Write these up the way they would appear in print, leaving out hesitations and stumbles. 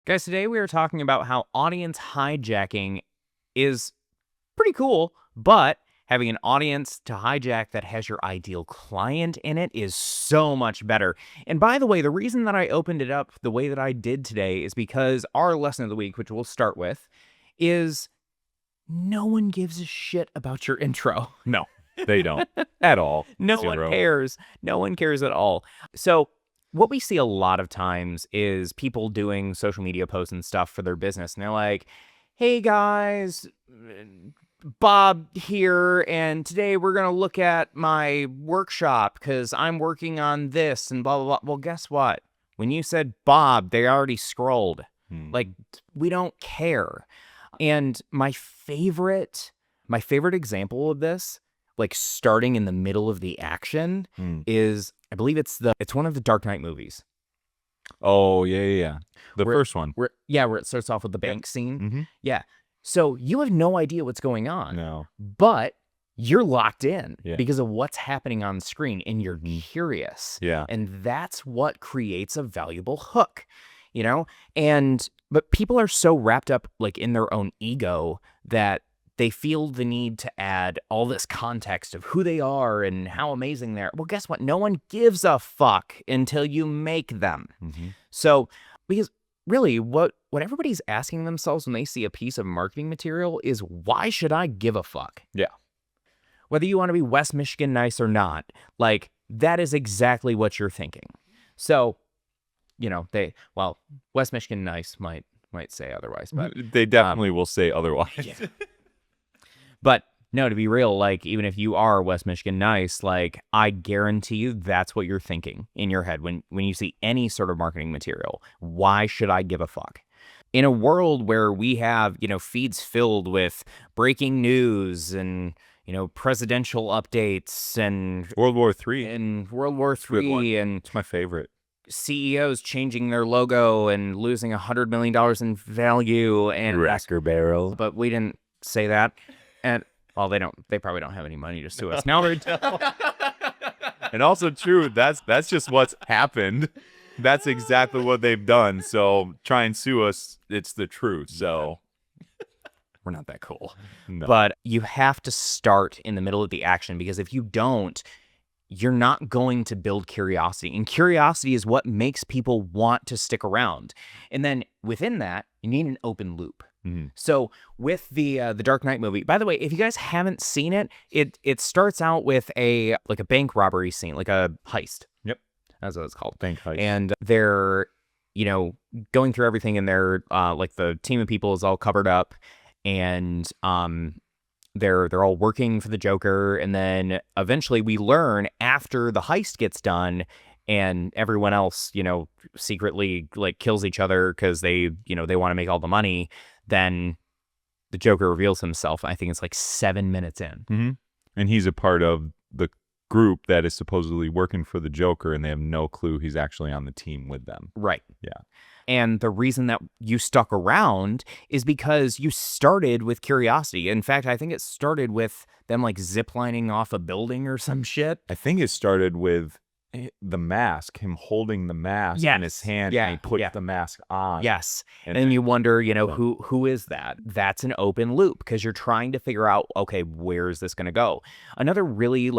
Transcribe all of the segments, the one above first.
Guys, today we are talking about how audience hijacking is pretty cool, but having an audience to hijack that has your ideal client in it is so much better. And by the way, the reason that I opened it up the way that I did today is because our lesson of the week, which we'll start with, is no one gives a shit about your intro. No, they don't at all. No Zero. one cares. No one cares at all. So what we see a lot of times is people doing social media posts and stuff for their business. And they're like, hey guys, Bob here. And today we're going to look at my workshop because I'm working on this and blah, blah, blah. Well, guess what? When you said Bob, they already scrolled. Like, we don't care. And my favorite example of this, like starting in the middle of the action, is, I believe it's one of the Dark Knight movies. Oh, yeah. The first one. Where it starts off with the bank scene. Yeah. So you have no idea what's going on. No. But you're locked in because of what's happening on screen and you're curious. Yeah. And that's what creates a valuable hook, you know? But people are so wrapped up like in their own ego that they feel the need to add all this context of who they are and how amazing they are. Well, guess what? No one gives a fuck until you make them. So, because really what everybody's asking themselves when they see a piece of marketing material is, why should I give a fuck? Yeah. Whether you want to be West Michigan nice or not, like, that is exactly what you're thinking. So, you know, West Michigan nice might say otherwise, but they definitely will say otherwise. Yeah. But no, to be real, like, even if you are West Michigan nice, like, I guarantee you that's what you're thinking in your head when you see any sort of marketing material. Why should I give a fuck? In a world where we have, feeds filled with breaking news and, presidential updates and World War III. And World War III, and it's my favorite. CEOs changing their logo and losing $100 million in value and Cracker Barrel. But we didn't say that. And well, they probably don't have any money to sue us now. And also true, that's just what's happened. That's exactly what they've done. So try and sue us, it's the truth. So we're not that cool. No. But you have to start in the middle of the action, because if you don't, you're not going to build curiosity. And curiosity is what makes people want to stick around. And then within that, you need an open loop. So with the Dark Knight movie, by the way, if you guys haven't seen it, it starts out with a bank robbery scene, like a heist. Yep. That's what it's called. Bank heist. And they're, going through everything, and they're the team of people is all covered up, and they're all working for the Joker. And then eventually we learn, after the heist gets done and everyone else, secretly kills each other because they want to make all the money, then the Joker reveals himself. I think it's 7 minutes in. And he's a part of the group that is supposedly working for the Joker, and they have no clue he's actually on the team with them. Right. Yeah. And the reason that you stuck around is because you started with curiosity. In fact, I think it started with them ziplining off a building or some shit. I think it started with the mask, him holding the mask in his hand, and he puts the mask on. Yes. And then you wonder, who is that? That's an open loop, because you're trying to figure out, okay, where is this going to go? Another really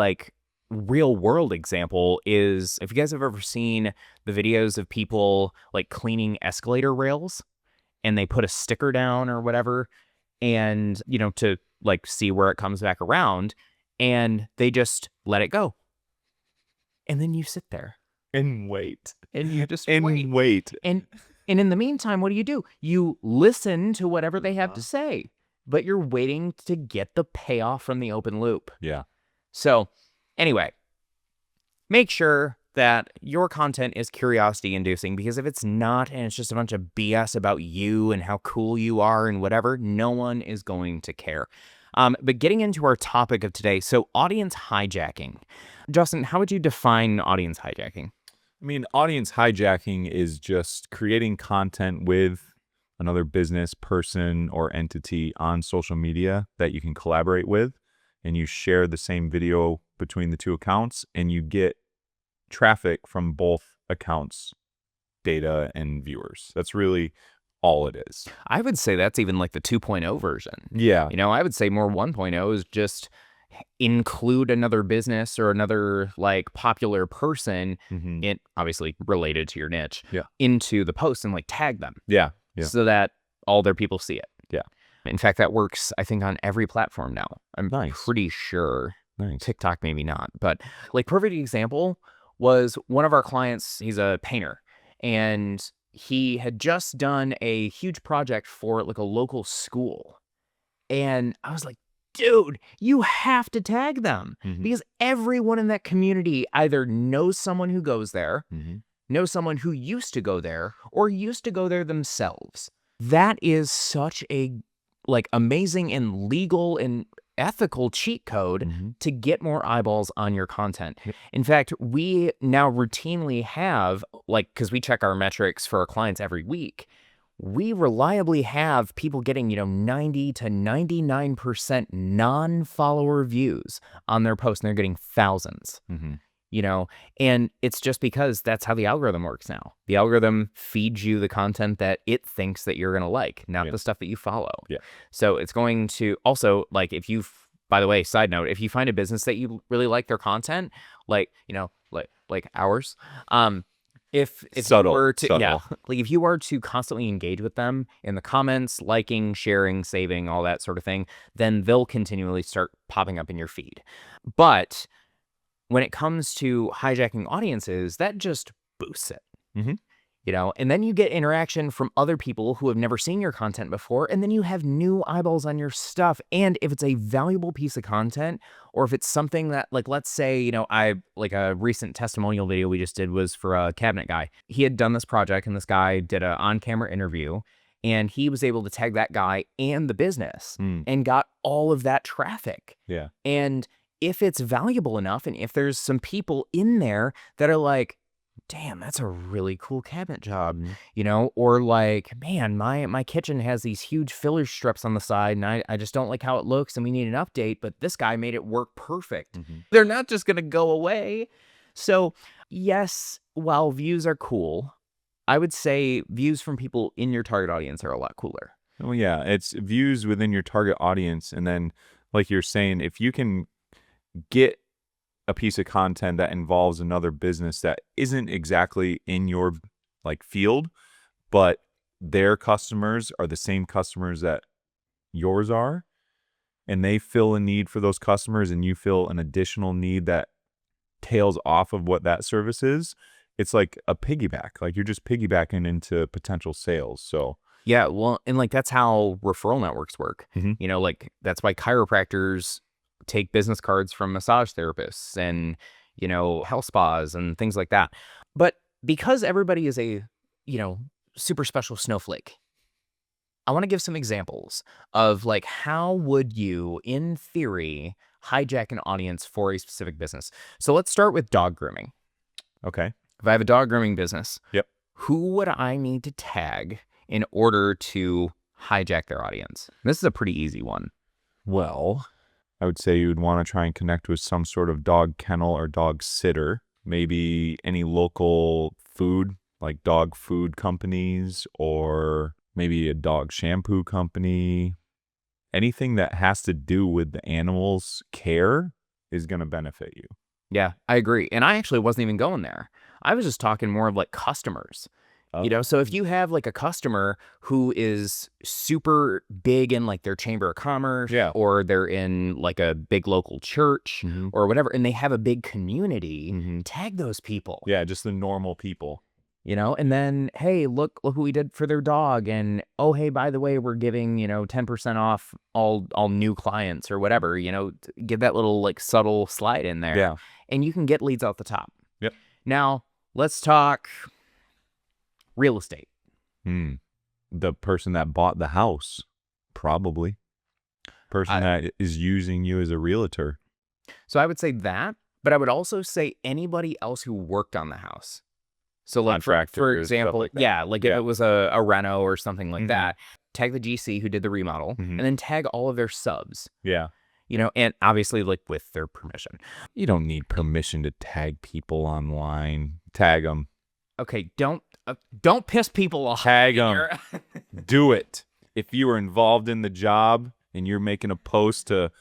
real world example is, if you guys have ever seen the videos of people cleaning escalator rails, and they put a sticker down or whatever, and, to see where it comes back around, and they just let it go. And then you sit there and wait. And you just wait. And in the meantime, what do? You listen to whatever they have to say, but you're waiting to get the payoff from the open loop. Yeah. So anyway, make sure that your content is curiosity inducing, because if it's not, and it's just a bunch of BS about you and how cool you are and whatever, no one is going to care. But getting into our topic of today, so audience hijacking. Justin, how would you define audience hijacking? I mean, audience hijacking is just creating content with another business, person, or entity on social media that you can collaborate with, and you share the same video between the two accounts, and you get traffic from both accounts, data and viewers. That's really all it is. I would say that's even like the 2.0 version. Yeah. I would say more 1.0 is just include another business or another like popular person Mm-hmm. in obviously related to your niche Yeah. into the post and like tag them Yeah. Yeah. so that all their people see it. Yeah. In fact, that works, I think, on every platform now. I'm Nice. pretty sure. Nice. TikTok, maybe not. But like perfect example was one of our clients, he's a painter, and he had just done a huge project for like a local school. And I was like, dude, you have to tag them Mm-hmm. because everyone in that community either knows someone who goes there, Mm-hmm. knows someone who used to go there, or used to go there themselves. That is such a like amazing and legal and ethical cheat code Mm-hmm. to get more eyeballs on your content. Yep. In fact, we now routinely have like because we check our metrics for our clients every week. We reliably have people getting, 90 to 99% non-follower views on their posts, and they're getting thousands. Mm-hmm. And it's just because that's how the algorithm works now. The algorithm feeds you the content that it thinks that you're going to like, not the stuff that you follow. Yeah. So it's going to also, like, if you, by the way, side note, if you find a business that you really like their content, like, like ours, if Subtle, you were to, subtle. like if you were to constantly engage with them in the comments, liking, sharing, saving, all that sort of thing, then they'll continually start popping up in your feed. But when it comes to hijacking audiences, that just boosts it. Mm-hmm. And then you get interaction from other people who have never seen your content before, and then you have new eyeballs on your stuff. And if it's a valuable piece of content, or if it's something that, like, let's say, I like a recent testimonial video we just did was for a cabinet guy. He had done this project, and this guy did an on-camera interview, and he was able to tag that guy and the business and got all of that traffic. Yeah. And if it's valuable enough, and if there's some people in there that are like, damn, that's a really cool cabinet job, or like, man, my kitchen has these huge filler strips on the side, and I just don't like how it looks, and we need an update, but this guy made it work perfect. Mm-hmm. They're not just going to go away. So yes, while views are cool, I would say views from people in your target audience are a lot cooler. Oh yeah, it's views within your target audience, and then like you're saying, if you can get a piece of content that involves another business that isn't exactly in your like field, but their customers are the same customers that yours are, and they fill a need for those customers, and you fill an additional need that tails off of what that service is, it's like a piggyback. Like you're just piggybacking into potential sales. So yeah, well, and like that's how referral networks work. Mm-hmm. Like that's why chiropractors take business cards from massage therapists and, health spas and things like that. But because everybody is a, super special snowflake, I want to give some examples of like, how would you, in theory, hijack an audience for a specific business? So let's start with dog grooming. Okay. If I have a dog grooming business, Yep. who would I need to tag in order to hijack their audience? This is a pretty easy one. Well, I would say you would want to try and connect with some sort of dog kennel or dog sitter, maybe any local food, like dog food companies, or maybe a dog shampoo company. Anything that has to do with the animal's care is going to benefit you. Yeah, I agree. And I actually wasn't even going there. I was just talking more of like customers. So if you have like a customer who is super big in like their chamber of commerce, or they're in like a big local church or whatever, and they have a big community, tag those people. Yeah, just the normal people. And then, hey, look who we did for their dog. And, oh, hey, by the way, we're giving, 10% off all new clients or whatever, give that little like subtle slide in there. Yeah. And you can get leads off the top. Yep. Now let's talk real estate. The person that bought the house, probably. Person that is using you as a realtor. So I would say that, but I would also say anybody else who worked on the house. So like for example, if it was a reno or something like that, tag the GC who did the remodel and then tag all of their subs. Yeah. And obviously like with their permission. You don't need permission to tag people online. Tag them. Okay, Don't piss people off. Tag them. Do it. If you are involved in the job and you're making a post to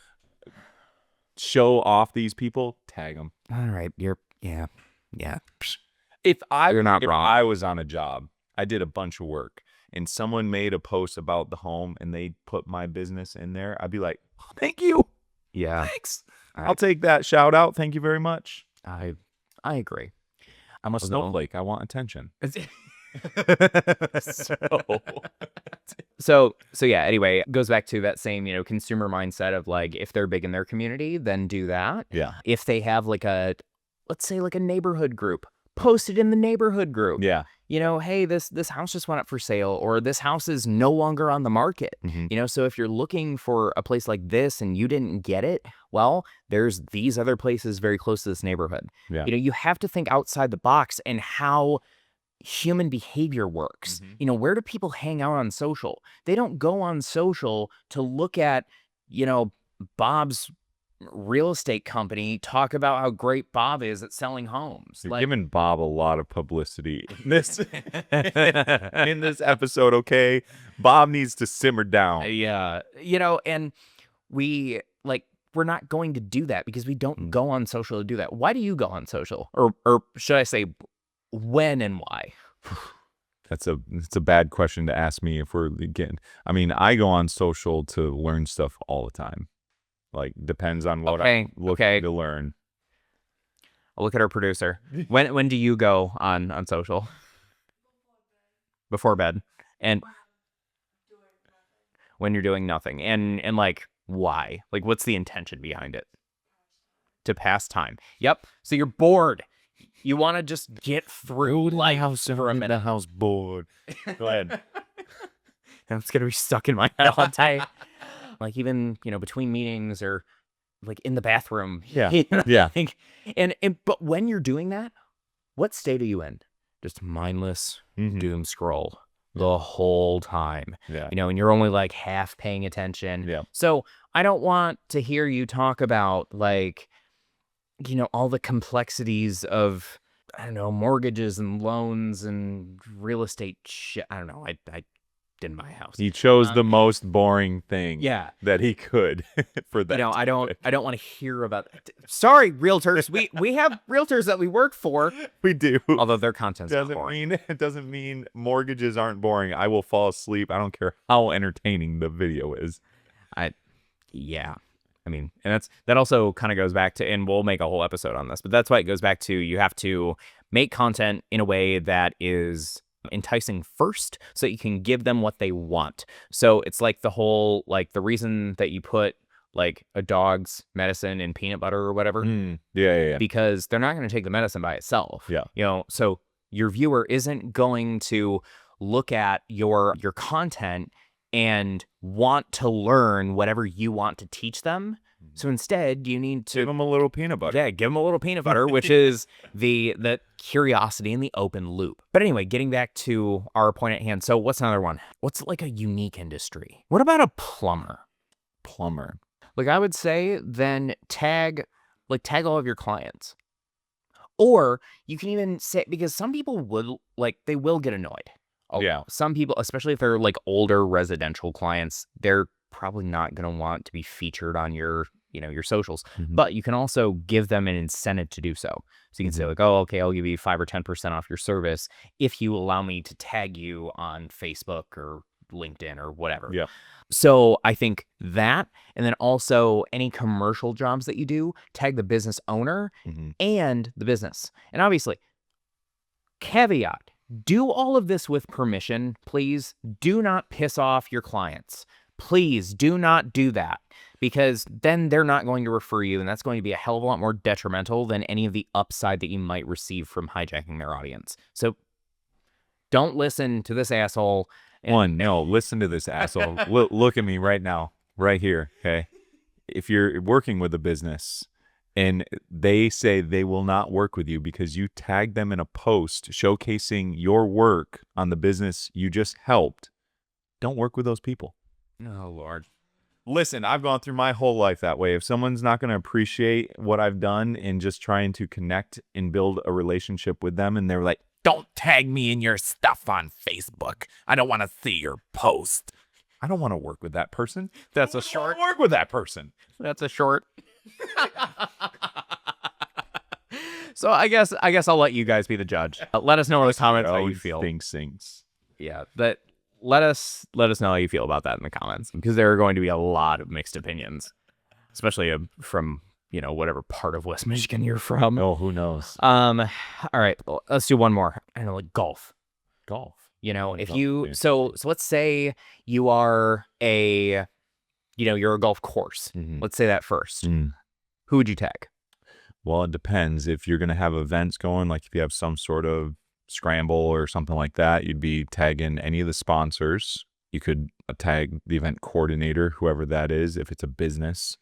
show off these people, tag them. All right, yeah. If You're not wrong. I was on a job, I did a bunch of work, and someone made a post about the home and they put my business in there, I'd be like, oh, thank you. Yeah, Thanks. I'll take that shout out. Thank you very much. I agree. I'm a snowflake. I want attention. So yeah, anyway, it goes back to that same, consumer mindset of like, if they're big in their community, then do that. Yeah. If they have like let's say like a neighborhood group, post it in the neighborhood group. Yeah. Hey, this house just went up for sale, or this house is no longer on the market. Mhm. So if you're looking for a place like this and you didn't get it, well, there's these other places very close to this neighborhood. Yeah. You have to think outside the box and how human behavior works. Where do people hang out on social? They don't go on social to look at, Bob's real estate company talk about how great Bob is at selling homes. You're giving Bob a lot of publicity in this in this episode, okay? Bob needs to simmer down. Yeah. And we're not going to do that because we don't go on social to do that. Why do you go on social? Or should I say when and why? It's a bad question to ask me if we're getting. I mean, I go on social to learn stuff all the time. Like, depends on what I'm looking to learn. I'll look at our producer. When do you go on social? Before bed. And when you're doing nothing. And like, why? Like, what's the intention behind it? To pass time. Yep. So you're bored. You want to just get through life for a minute. The house bored. Go ahead. It's going to be stuck in my head all day. Like, even, between meetings or like in the bathroom. Yeah. Yeah. But when you're doing that, what state are you in? Just mindless doom scroll the whole time. Yeah. And you're only like half paying attention. Yeah. So I don't want to hear you talk about like, all the complexities of, I don't know, mortgages and loans and real estate shit. I don't know. I didn't buy a house. He chose the most boring thing that he could for that. I don't want to hear about that. Sorry, realtors. We have realtors that we work for. We do. Although their content's not doesn't boring. mean it doesn't mean mortgages aren't boring. I will fall asleep. I don't care how entertaining the video is. Yeah. I mean, and that also kind of goes back to, and we'll make a whole episode on this, but that's why it goes back to, you have to make content in a way that is enticing first so that you can give them what they want. So it's like the whole, like the reason that you put like a dog's medicine in peanut butter or whatever. Yeah. Because they're not going to take the medicine by itself. Yeah. So your viewer isn't going to look at your content and want to learn whatever you want to teach them. So instead, you need to give them a little peanut butter. Yeah, give them a little peanut butter, which is the curiosity and the open loop. But anyway, getting back to our point at hand. So what's another one? What's like a unique industry? What about a plumber? Like, I would say then tag all of your clients. Or you can even say, because some people they will get annoyed. Yeah. Some people, especially if they're like older residential clients, they're probably not going to want to be featured on your socials. But you can also give them an incentive to do so. So you can say like, oh, okay, I'll give you 5 or 10% off your service if you allow me to tag you on Facebook or LinkedIn or whatever. Yeah. So I think that, and then also any commercial jobs that you do, tag the business owner and the business. And obviously, caveat, do all of this with permission. Please do not piss off your clients. Please do not do that, because then they're not going to refer you, and that's going to be a hell of a lot more detrimental than any of the upside that you might receive from hijacking their audience. So don't listen to this asshole. Listen to this asshole. Look at me right now, right here, okay? If you're working with a business and they say they will not work with you because you tagged them in a post showcasing your work on the business you just helped, don't work with those people. Oh, Lord. Listen, I've gone through my whole life that way. If someone's not going to appreciate what I've done and just trying to connect and build a relationship with them, and they're like, Don't tag me in your stuff on Facebook. I don't want to see your post. I don't want to work with that person. That's a I don't short. wanna work with that person. That's a short. So I guess I'll let you guys be the judge. Let us know in the comments how you feel. Things. Yeah, but let us know how you feel about that in the comments, because there are going to be a lot of mixed opinions, especially from whatever part of West Michigan you're from. Oh, who knows? All right, well, let's do one more. I know, like golf. Golf. If you so let's say you are you're a golf course. Mhm. Let's say that first. Mm. Who would you tag? Well, it depends. If you're going to have events going, like if you have some sort of scramble or something like that, you'd be tagging any of the sponsors. You could tag the event coordinator, whoever that is, if it's a business.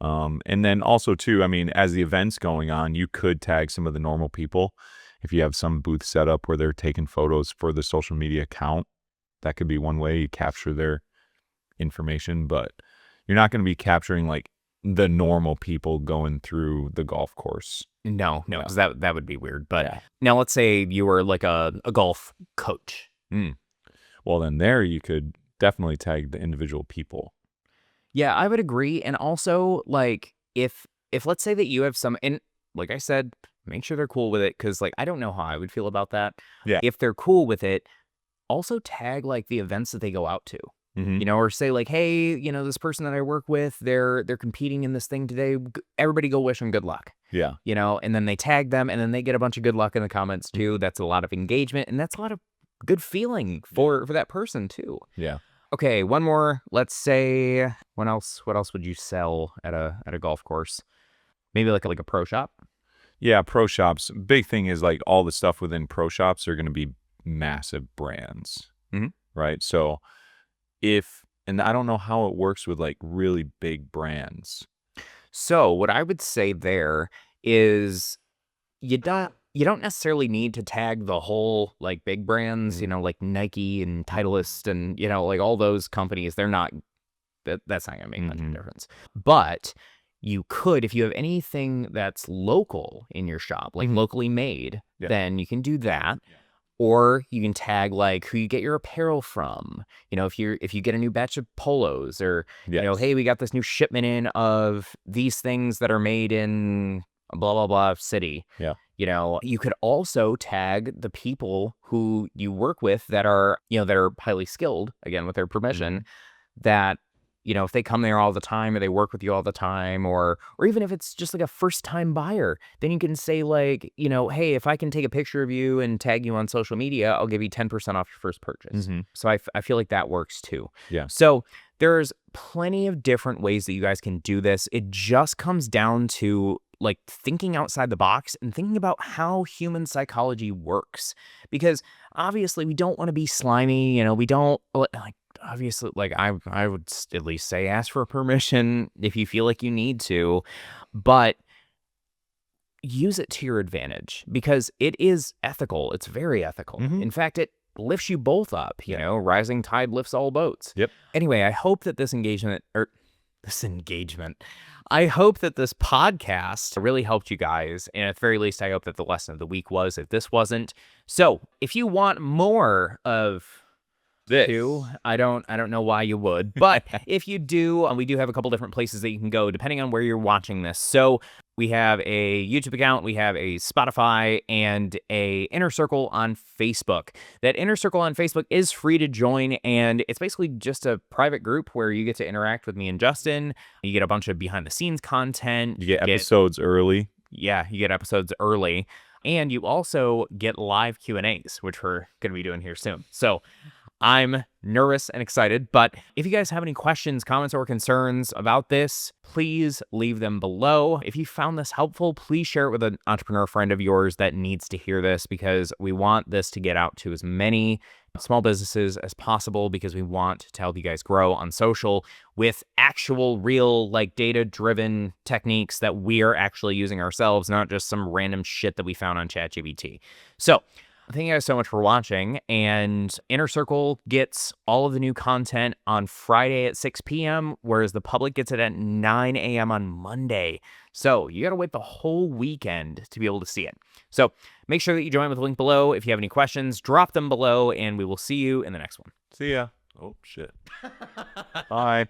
And then also too, I mean, as the event's going on, you could tag some of the normal people. If you have some booth set up where they're taking photos for the social media account, that could be one way you capture their information, but you're not going to be capturing like the normal people going through the golf course. No, Yeah. because that would be weird. But Yeah. now let's say you were like a golf coach. Well, then there you could definitely tag the individual people. Yeah, I would agree. And also, like, if let's say that you have some, and like I said, make sure they're cool with it, because like I don't know how I would feel about that. Yeah. If they're cool with it, also tag like the events that they go out to. Mhm. Or say like, hey, this person that I work with, they're competing in this thing today. Everybody go wish them good luck. Yeah. And then they tag them, and then they get a bunch of good luck in the comments too. That's a lot of engagement, and that's a lot of good feeling for that person too. Yeah. Okay, one more. Let's say, what else would you sell at a golf course? Maybe like a pro shop. Yeah, pro shops. Big thing is like all the stuff within pro shops are going to be massive brands, Mhm. right? So and I don't know how it works with like really big brands. So what I would say there is you don't necessarily need to tag the whole like big brands, like Nike and Titleist and like all those companies. They're not that's not gonna make much of a difference. But you could, if you have anything that's local in your shop, like locally made, then you can do that. Or you can tag like who you get your apparel from. If you get a new batch of polos, or hey, we got this new shipment in of these things that are made in blah blah blah city. Yeah. You could also tag the people who you work with that are that are highly skilled, again with their permission, that if they come there all the time, or they work with you all the time, or even if it's just like a first-time buyer, then you can say like, hey, if I can take a picture of you and tag you on social media, I'll give you 10% off your first purchase. So I feel like that works too. Yeah. So there's plenty of different ways that you guys can do this. It just comes down to like thinking outside the box and thinking about how human psychology works, because obviously we don't want to be slimy. We don't like. Obviously, like I would at least say ask for permission if you feel like you need to, but use it to your advantage, because it is ethical. It's very ethical. In fact, it lifts you both up. Rising tide lifts all boats. Yep. Anyway, I hope that I hope that this podcast really helped you guys, and at the very least, I hope that the lesson of the week was, if this wasn't. So, if you want more of This. too, I don't know why you would, but if you do, we do have a couple different places that you can go depending on where you're watching this. So we have a YouTube account, we have a Spotify, and a Inner Circle on Facebook. That Inner Circle on Facebook is free to join, and it's basically just a private group where you get to interact with me and Justin. You get a bunch of behind the scenes content. You get episodes early. Yeah, you get episodes early, and you also get live Q&As, which we're going to be doing here soon. So I'm nervous and excited, but if you guys have any questions, comments, or concerns about this, please leave them below. If you found this helpful, please share it with an entrepreneur friend of yours that needs to hear this, because we want this to get out to as many small businesses as possible, because we want to help you guys grow on social with actual, real, like data-driven techniques that we are actually using ourselves, not just some random shit that we found on ChatGPT. So Thank you guys so much for watching. And Inner Circle gets all of the new content on Friday at 6 p.m., whereas the public gets it at 9 a.m. on Monday. So you got to wait the whole weekend to be able to see it. So make sure that you join with the link below. If you have any questions, drop them below, and we will see you in the next one. See ya. Oh, shit. Bye.